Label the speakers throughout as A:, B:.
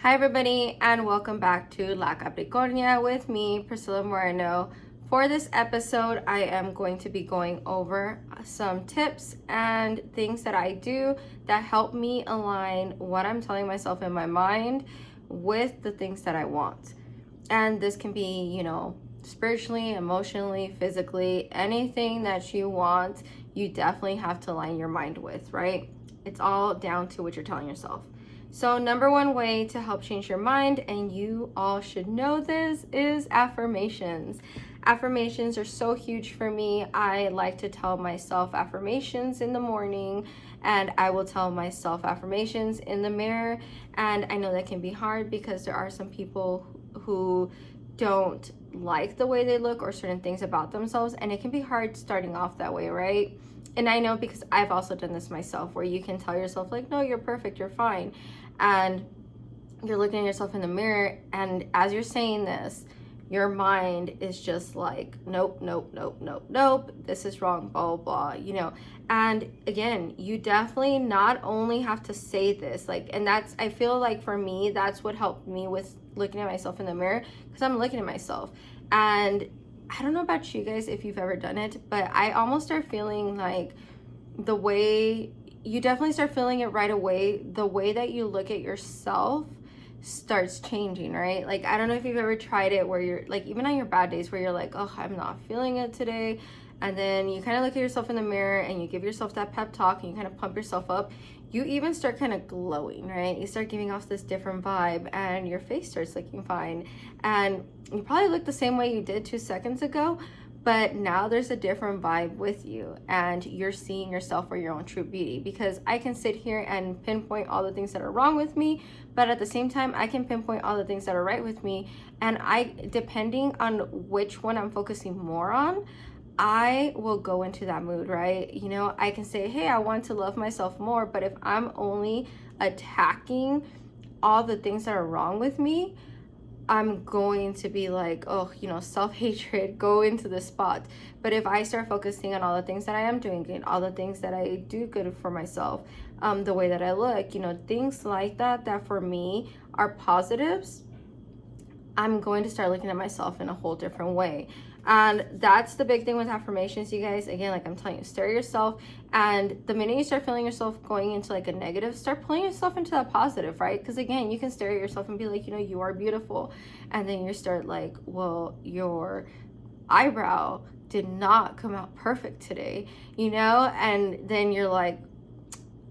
A: Hi everybody and welcome back to La Capricornia with me, Priscilla Moreno. For this episode, I am going to be going over some tips and things that I do that help me align what I'm telling myself in my mind with the things that I want. And this can be, spiritually, emotionally, physically, anything that you want, you definitely have to align your mind with, right? It's all down to what you're telling yourself. So number one way to help change your mind, and you all should know this, is affirmations. Affirmations are so huge for me. I like to tell myself affirmations in the morning, and I will tell myself affirmations in the mirror. And I know that can be hard because there are some people who don't like the way they look or certain things about themselves, and it can be hard starting off that way, right? And I know because I've also done this myself, where you can tell yourself like, no, you're perfect, you're fine, and you're looking at yourself in the mirror, and as you're saying this, your mind is just like, nope, nope, nope, nope, nope, this is wrong, blah, blah, blah. And again, you definitely not only have to say this, and that's, I feel like for me, that's what helped me with looking at myself in the mirror, because I'm looking at myself. And I don't know about you guys if you've ever done it, but I almost start feeling like the way, you definitely start feeling it right away, the way that you look at yourself starts changing, right? Like, I don't know if you've ever tried it where you're like, even on your bad days where you're like, oh, I'm not feeling it today, and then you kind of look at yourself in the mirror and you give yourself that pep talk and you kind of pump yourself up, you even start kind of glowing, right? You start giving off this different vibe and your face starts looking fine, and you probably look the same way you did 2 seconds ago, but now there's a different vibe with you and you're seeing yourself for your own true beauty. Because I can sit here and pinpoint all the things that are wrong with me, but at the same time I can pinpoint all the things that are right with me, and depending on which one I'm focusing more on, I will go into that mood, right? I can say, hey, I want to love myself more, but if I'm only attacking all the things that are wrong with me, I'm going to be like, oh, self-hatred, go into the spot. But if I start focusing on all the things that I am doing good, all the things that I do good for myself, the way that I look, things like that for me are positives, I'm going to start looking at myself in a whole different way. And that's the big thing with affirmations, you guys. Again, like I'm telling you, stare yourself, and the minute you start feeling yourself going into like a negative, start pulling yourself into that positive, right? Because again, you can stare at yourself and be like, you are beautiful, and then you start like, well, your eyebrow did not come out perfect today, and then you're like,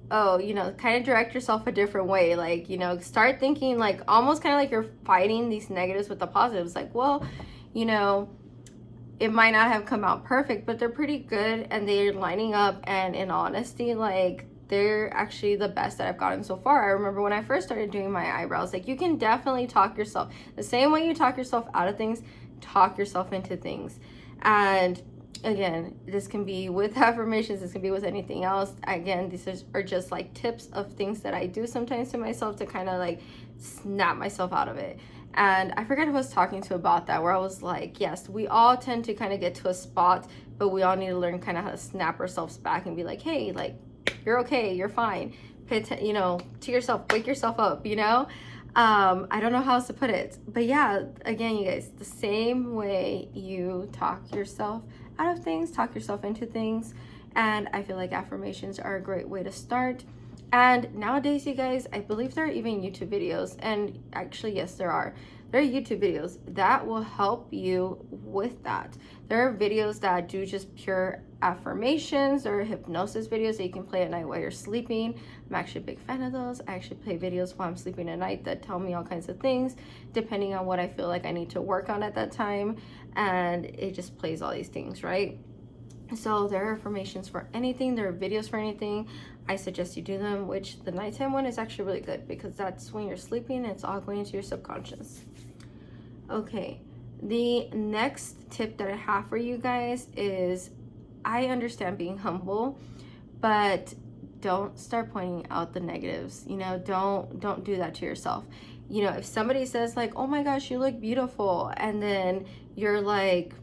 A: oh, kind of direct yourself a different way. Like, start thinking like almost kind of like you're fighting these negatives with the positives. Like, well, it might not have come out perfect, but they're pretty good and they're lining up. And in honesty, like, they're actually the best that I've gotten so far. I remember when I first started doing my eyebrows, like, you can definitely talk yourself the same way you talk yourself out of things, talk yourself into things. And again, this can be with affirmations, this can be with anything else. Again, these are just like tips of things that I do sometimes to myself to kind of like snap myself out of it. And I forgot who I was talking to about that, where I was like, yes, we all tend to kind of get to a spot, but we all need to learn kind of how to snap ourselves back and be like, hey, like, you're okay, you're fine. To yourself, wake yourself up, I don't know how else to put it, but yeah, again, you guys, the same way you talk yourself out of things, talk yourself into things. And I feel like affirmations are a great way to start. And nowadays, you guys, I believe there are even YouTube videos, and actually, yes, there are YouTube videos that will help you with that. There are videos that do just pure affirmations. There are hypnosis videos that you can play at night while you're sleeping. I'm actually a big fan of those. I actually play videos while I'm sleeping at night that tell me all kinds of things depending on what I feel like I need to work on at that time, and it just plays all these things, right? So there are affirmations for anything, there are videos for anything. I suggest you do them, which the nighttime one is actually really good because that's when you're sleeping and it's all going into your subconscious. Okay, the next tip that I have for you guys is, I understand being humble, but don't start pointing out the negatives. Don't do that to yourself. If somebody says like, oh my gosh, you look beautiful, and then you're like,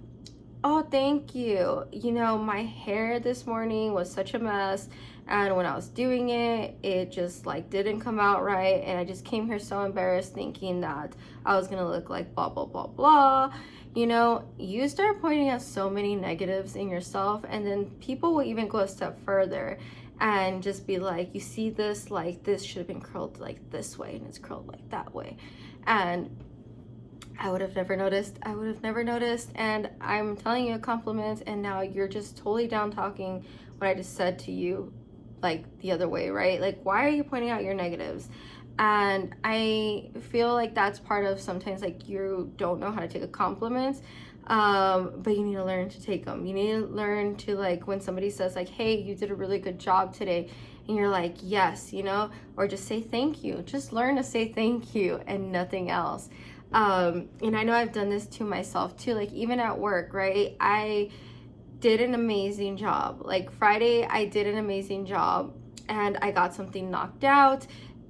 A: oh, thank you. You know, my hair this morning was such a mess. And when I was doing it, it just like didn't come out right. And I just came here so embarrassed thinking that I was gonna look like blah, blah, blah, blah. You know, you start pointing out so many negatives in yourself, and then people will even go a step further and just be like, you see this, like this should have been curled like this way and it's curled like that way. And I would have never noticed. I would have never noticed. And I'm telling you a compliment, and now you're just totally down talking what I just said to you, like the other way, right? Like, why are you pointing out your negatives? And I feel like that's part of sometimes like you don't know how to take a compliment, but you need to learn to take them. You need to learn to, like, when somebody says like, hey, you did a really good job today, and you're like, yes, you know, or just say thank you. Just learn to say thank you and nothing else. And I know I've done this to myself too, like even at work, right? I did an amazing job. Like Friday, I did an amazing job and I got something knocked out.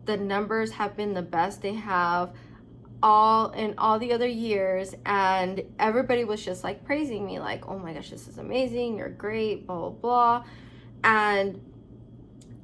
A: The numbers have been the best they have all the other years, and everybody was just like praising me, like, oh my gosh, this is amazing, you're great, blah, blah, blah. And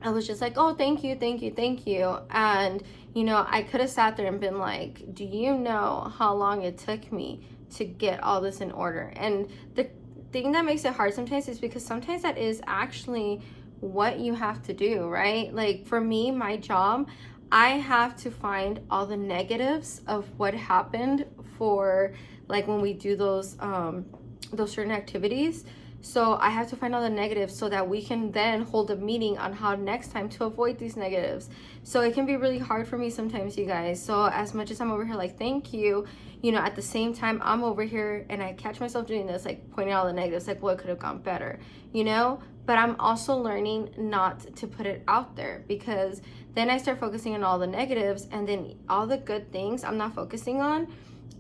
A: I was just like, oh, thank you, thank you, thank you. And, you know, I could have sat there and been like, do you know how long it took me to get all this in order? And the thing that makes it hard sometimes is because sometimes that is actually what you have to do, right? Like for me, my job, I have to find all the negatives of what happened for, like, when we do those certain activities. So I have to find all the negatives so that we can then hold a meeting on how next time to avoid these negatives. So it can be really hard for me sometimes, you guys. So as much as I'm over here like, thank you, you know, at the same time, I'm over here and I catch myself doing this, like pointing out all the negatives, like what could have gone better, you know? But I'm also learning not to put it out there, because then I start focusing on all the negatives, and then all the good things I'm not focusing on,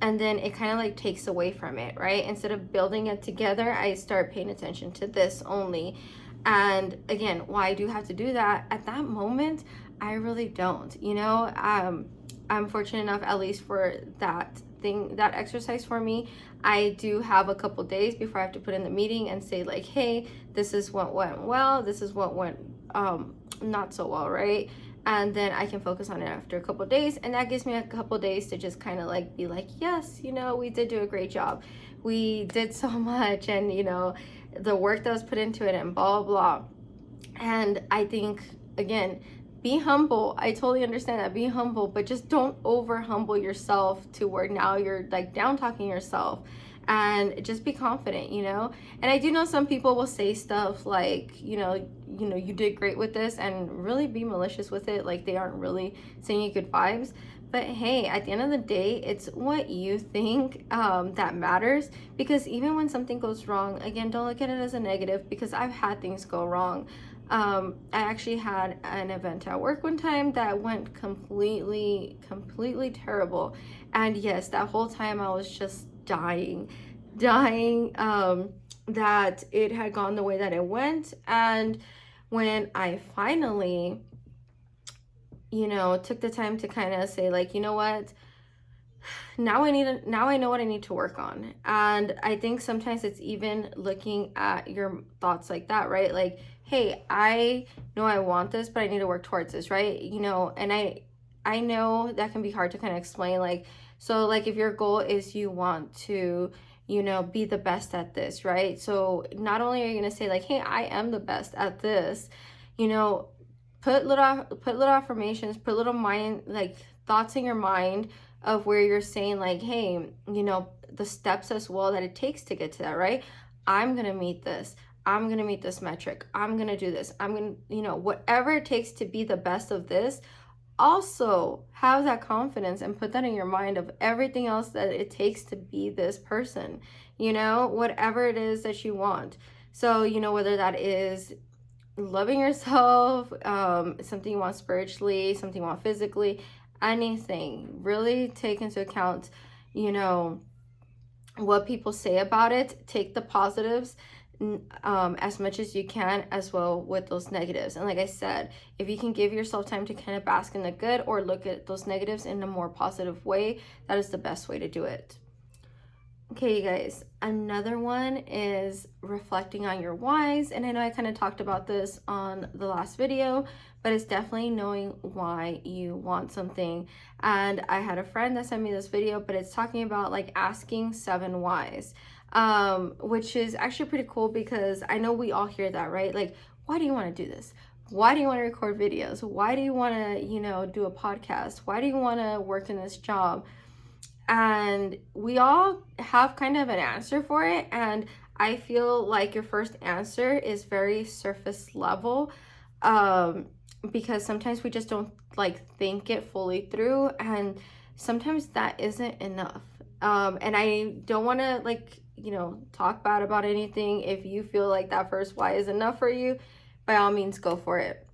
A: and then it kind of like takes away from it, right? Instead of building it together, I start paying attention to this only. And again, why I do have to do that at that moment, I really don't, you know. I'm fortunate enough, at least for that thing, that exercise for me, I do have a couple days before I have to put in the meeting and say like, hey, this is what went well, this is what went not so well, right? And then I can focus on it after a couple days, and that gives me a couple days to just kind of like be like, yes, you know, we did do a great job, we did so much, and you know, the work that was put into it, and blah blah blah. And I think, again, be humble. I totally understand that, be humble, but just don't over humble yourself to where now you're like down talking yourself. And just be confident, you know. And I do know some people will say stuff like, you know, you did great with this, and really be malicious with it, like they aren't really sending you good vibes. But hey, at the end of the day, it's what you think that matters. Because even when something goes wrong, again, don't look at it as a negative, because I've had things go wrong. I actually had an event at work one time that went completely terrible. And yes, that whole time I was just dying that it had gone the way that it went. And when I finally, you know, took the time to kind of say like, you know what, now I know what I need to work on. And I think sometimes it's even looking at your thoughts like that, right? Like, hey, I know I want this, but I need to work towards this, right? You know, and I know that can be hard to kind of explain. Like, so like if your goal is you want to, you know, be the best at this, right? So not only are you going to say like, hey, I am the best at this, you know, put little affirmations, put little mind, like thoughts in your mind of where you're saying like, hey, you know, the steps as well that it takes to get to that, right? I'm going to meet this. I'm going to meet this metric. I'm going to do this. I'm going to, you know, whatever it takes to be the best of this. Also have that confidence and put that in your mind of everything else that it takes to be this person, you know, whatever it is that you want. So, you know, whether that is loving yourself, something you want spiritually, something you want physically, anything, really take into account, you know, what people say about it. Take the positives as much as you can, as well with those negatives. And like I said, if you can give yourself time to kind of bask in the good or look at those negatives in a more positive way, that is the best way to do it. Okay, you guys, another one is reflecting on your whys. And I know I kind of talked about this on the last video, but it's definitely knowing why you want something. And I had a friend that sent me this video, but it's talking about like asking 7 whys, which is actually pretty cool because I know we all hear that, right? Like, why do you want to do this? Why do you want to record videos? Why do you want to, do a podcast? Why do you want to work in this job? And we all have kind of an answer for it, and I feel like your first answer is very surface level, because sometimes we just don't like think it fully through, and sometimes that isn't enough. And I don't want to talk bad about anything. If you feel like that first why is enough for you, by all means go for it.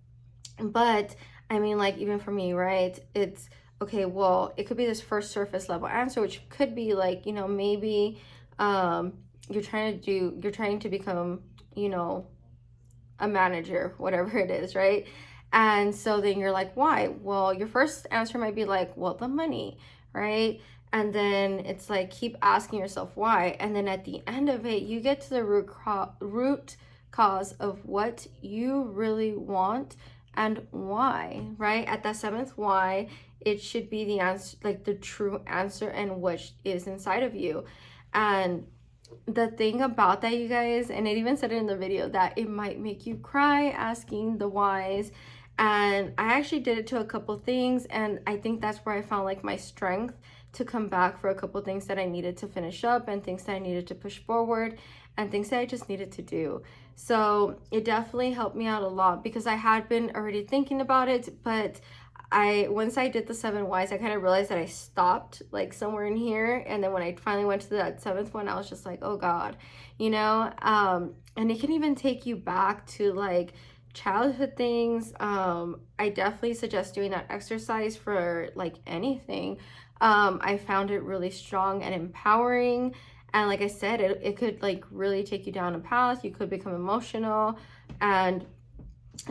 A: But I mean, like, even for me, right, it's okay, well, it could be this first surface level answer, which could be like, maybe you're trying to become, a manager, whatever it is, right? And so then you're like, why? Well, your first answer might be like, well, the money, right? And then it's like, keep asking yourself why. And then at the end of it, you get to the root cause of what you really want and why, right? At that 7th why, it should be the answer, like the true answer, and what is inside of you. And the thing about that, you guys, and it even said it in the video, that it might make you cry asking the whys. And I actually did it to a couple things, and I think that's where I found like my strength to come back for a couple things that I needed to finish up, and things that I needed to push forward, and things that I just needed to do. So it definitely helped me out a lot, because I had been already thinking about it, but once I did the 7 whys, I kind of realized that I stopped like somewhere in here. And then when I finally went to that 7th one, I was just like, oh God, and it can even take you back to like childhood things. I definitely suggest doing that exercise for like anything. I found it really strong and empowering. And like I said, it could like really take you down a path. You could become emotional, and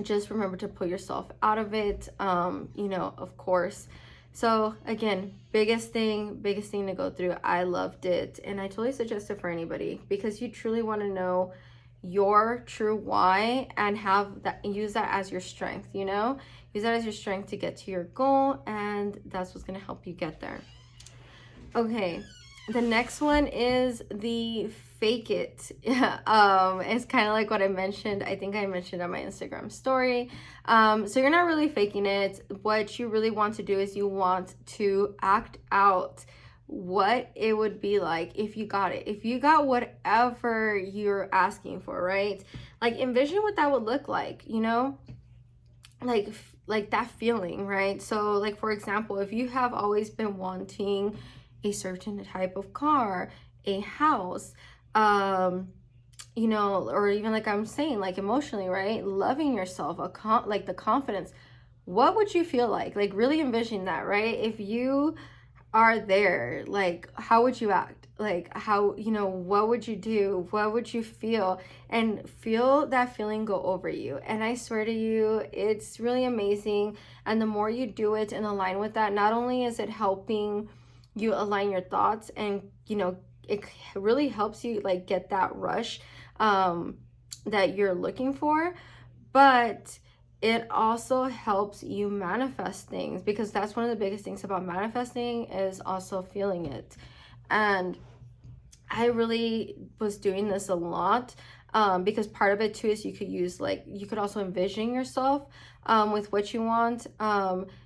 A: just remember to pull yourself out of it, of course. So again, biggest thing to go through. I loved it, and I totally suggest it for anybody, because you truly want to know your true why and use that as your strength. Use that as your strength to get to your goal, and that's what's going to help you get there. Okay, the next one is the fake it. It's kind of like what I mentioned. I think I mentioned on my Instagram story. So you're not really faking it. What you really want to do is you want to act out what it would be like if you got it. If you got whatever you're asking for, right? Like, envision what that would look like, like that feeling, right? So like, for example, if you have always been wanting a certain type of car, a house, or even like I'm saying, like emotionally, right? Loving yourself, like the confidence. What would you feel like? Like, really envision that, right? If you are there, like, how would you act? Like, how, what would you do? What would you feel? And feel that feeling go over you. And I swear to you, it's really amazing. And the more you do it and align with that, not only is it helping you align your thoughts, and it really helps you like get that rush that you're looking for, but it also helps you manifest things, because that's one of the biggest things about manifesting, is also feeling it. And I really was doing this a lot, because part of it too is you could also envision yourself with what you want.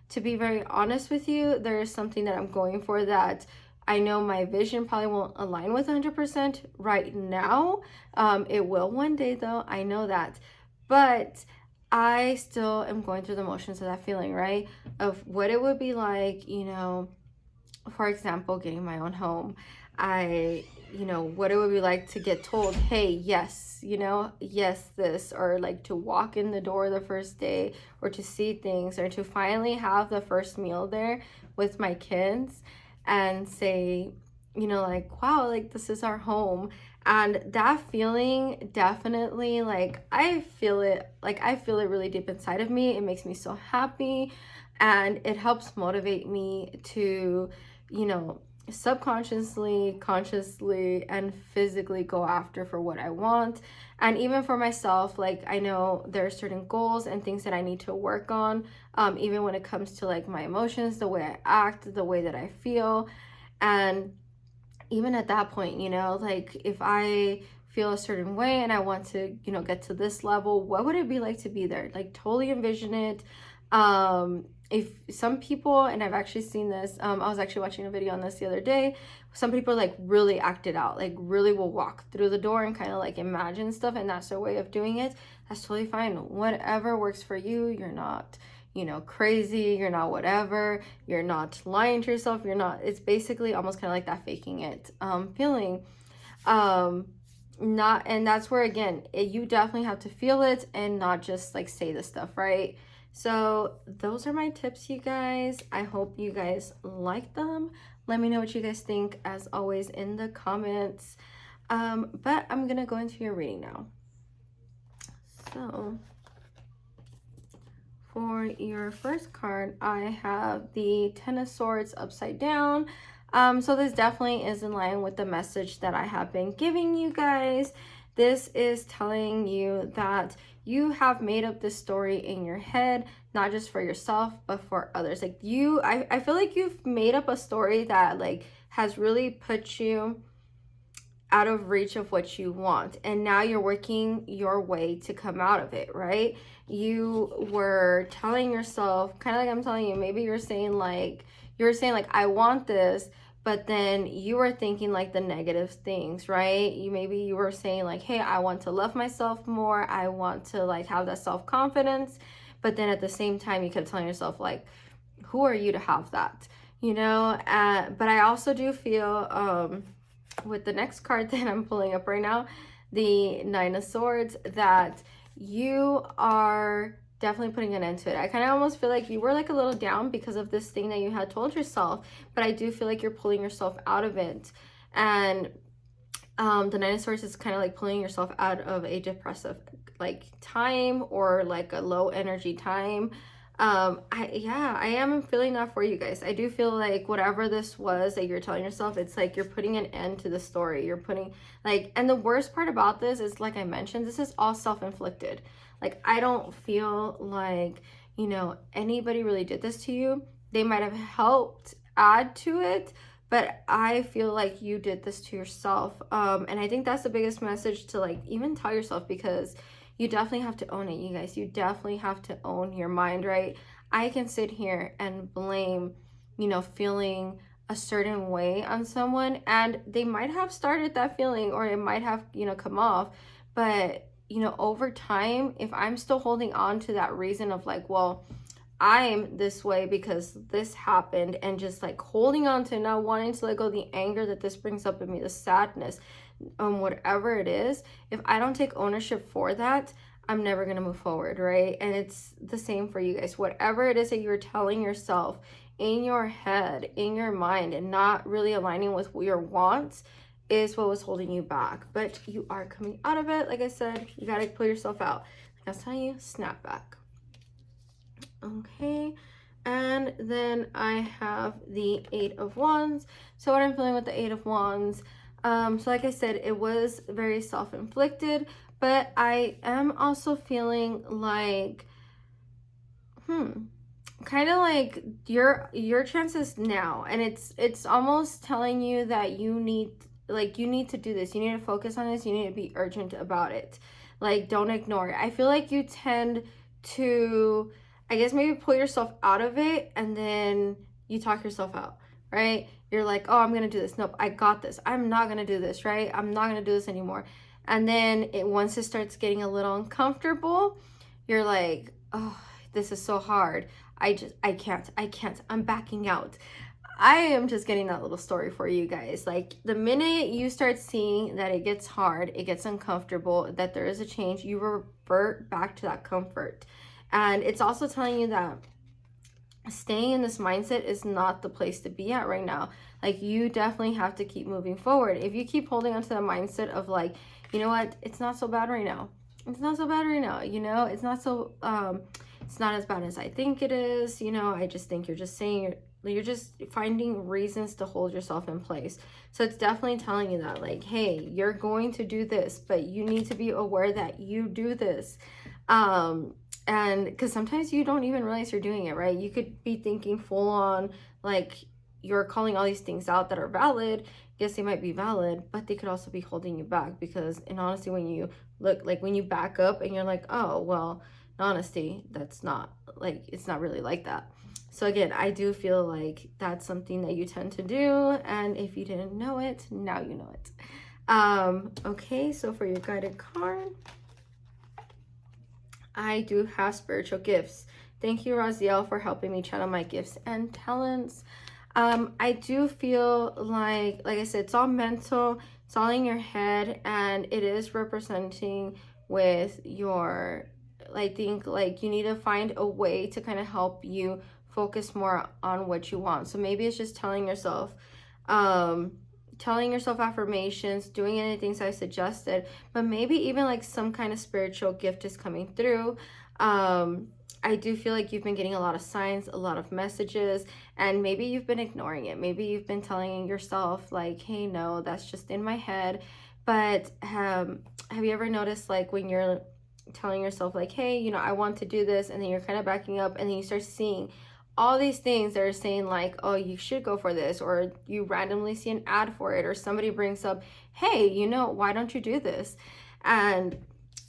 A: To be very honest with you, there is something that I'm going for that I know my vision probably won't align with 100% right now. It will one day though, I know that. But I still am going through the motions of that feeling, right? Of what it would be like, for example, getting my own home. What it would be like to get told, hey, yes, yes, this, or like to walk in the door the first day, or to see things, or to finally have the first meal there with my kids and say, like, wow, like this is our home. And that feeling, definitely, like, I feel it really deep inside of me. It makes me so happy, and it helps motivate me to, subconsciously, consciously, and physically go after for what I want. And even for myself, like I know there are certain goals and things that I need to work on, even when it comes to like my emotions, the way I act, the way that I feel. And even at that point, you know, like if I feel a certain way and I want to, you know, get to this level, what would it be like to be there? Like totally envision it. If some people, and I've actually seen this, I was actually watching a video on this the other day. Some people like really act it out, like really will walk through the door and kind of like imagine stuff, and that's their way of doing it. That's totally fine. Whatever works for you. You're not, you know, crazy, you're not whatever, you're not lying to yourself, you're not, it's basically almost kind of like that faking it feeling. Not, and that's where again, you definitely have to feel it and not just like say the stuff, right? So those are my tips, you guys. I hope you guys like them. Let me know what you guys think, as always, in the comments. But I'm gonna go into your reading now. So for your first card, I have the Ten of Swords upside down. So this definitely is in line with the message that I have been giving you guys. This is telling you that you have made up this story in your head, not just for yourself, but for others. Like I feel like you've made up a story that like has really put you out of reach of what you want, and now you're working your way to come out of it, right? You were telling yourself, kind of like I'm telling you, maybe you're saying like I want this, but then you were thinking like the negative things, right? Maybe you were saying like, hey, I want to love myself more, I want to like have that self-confidence, but then at the same time you kept telling yourself like, who are you to have that, you know? But I also do feel with the next card that I'm pulling up right now, the Nine of Swords, that you are definitely putting an end to it. I kind of almost feel like you were like a little down because of this thing that you had told yourself, but I do feel like you're pulling yourself out of it. And the Nine of Swords is kind of like pulling yourself out of a depressive like time, or like a low energy time. I am feeling that for you guys. I do feel like whatever this was that you're telling yourself, it's like you're putting an end to the story. You're putting like, and the worst part about this is, like I mentioned, this is all self-inflicted. Like I don't feel like, you know, anybody really did this to you. They might have helped add to it, but I feel like you did this to yourself. And I think that's the biggest message to like even tell yourself, because you definitely have to own it, you guys. You definitely have to own your mind, right? I can sit here and blame, you know, feeling a certain way on someone, and they might have started that feeling, or it might have, you know, come off. But, you know, over time, if I'm still holding on to that reason of like, well, I'm this way because this happened, and just like holding on to not wanting to let go, the anger that this brings up in me, the sadness, whatever it is, if I don't take ownership for that, I'm never going to move forward, right? And it's the same for you guys. Whatever it is that you're telling yourself in your head, in your mind, and not really aligning with your wants is what was holding you back. But you are coming out of it. Like I said, you got to pull yourself out. Like I was telling you, snap back. Okay. And then I have the Eight of Wands. So what I'm feeling with the Eight of Wands, so like I said, it was very self-inflicted, but I am also feeling like, kind of like your chances now, and it's almost telling you that you need to do this, you need to focus on this, you need to be urgent about it, like don't ignore it. I feel like you tend to, I guess, maybe pull yourself out of it, and then you talk yourself out, right? You're like, oh, I'm gonna do this, nope, I got this, I'm not gonna do this, right? I'm not gonna do this anymore. And then once it starts getting a little uncomfortable, you're like, oh, this is so hard, I can't, I'm backing out. I am just getting that little story for you guys. Like the minute you start seeing that it gets hard, it gets uncomfortable, that there is a change, you revert back to that comfort. And it's also telling you that staying in this mindset is not the place to be at right now. Like you definitely have to keep moving forward. If you keep holding on to the mindset of like, you know what, it's not so bad right now, it's not so bad right now, you know, it's not so it's not as bad as I think it is, you know, I just think you're just saying you're just finding reasons to hold yourself in place. So it's definitely telling you that, like, hey, you're going to do this, but you need to be aware that you do this. And because sometimes you don't even realize you're doing it, right? You could be thinking full on, like, you're calling all these things out that are valid. Yes, they might be valid, but they could also be holding you back. Because in honesty, when you look, like, when you back up and you're like, oh, well, in honesty, that's not, like, it's not really like that. So again, I do feel like that's something that you tend to do. And if you didn't know it, now you know it. Okay, so for your guided card, I do have spiritual gifts. Thank you, Raziel, for helping me channel my gifts and talents. I do feel like I said, it's all mental, it's all in your head, and it is representing with your, I think, like, you need to find a way to kind of help you focus more on what you want. So maybe it's just telling yourself affirmations, doing any things I suggested, but maybe even like some kind of spiritual gift is coming through. I do feel like you've been getting a lot of signs, a lot of messages, and maybe you've been ignoring it. Maybe you've been telling yourself like, hey, no, that's just in my head. But have you ever noticed, like, when you're telling yourself like, hey, you know, I want to do this, and then you're kind of backing up, and then you start seeing all these things that are saying like, oh, you should go for this, or you randomly see an ad for it, or somebody brings up, hey, you know, why don't you do this? And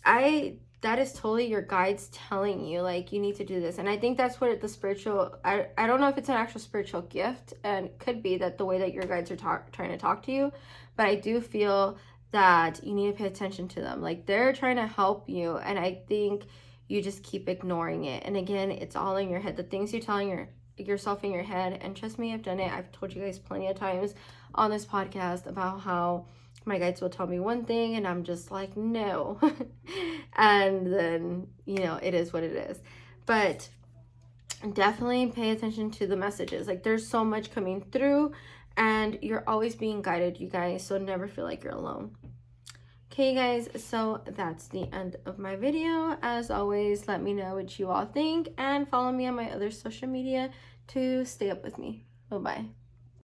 A: that is totally your guides telling you like, you need to do this. And I think that's what the spiritual, I don't know if it's an actual spiritual gift, and it could be that the way that your guides are trying to talk to you, but I do feel that you need to pay attention to them. Like, they're trying to help you, and I think you just keep ignoring it. And again, it's all in your head. The things you're telling yourself in your head, and trust me, I've done it. I've told you guys plenty of times on this podcast about how my guides will tell me one thing and I'm just like, no. And then, you know, it is what it is. But definitely pay attention to the messages. Like, there's so much coming through, and you're always being guided, you guys. So never feel like you're alone. Okay, guys, so that's the end of my video. As always, let me know what you all think, and follow me on my other social media to stay up with me. Bye-bye.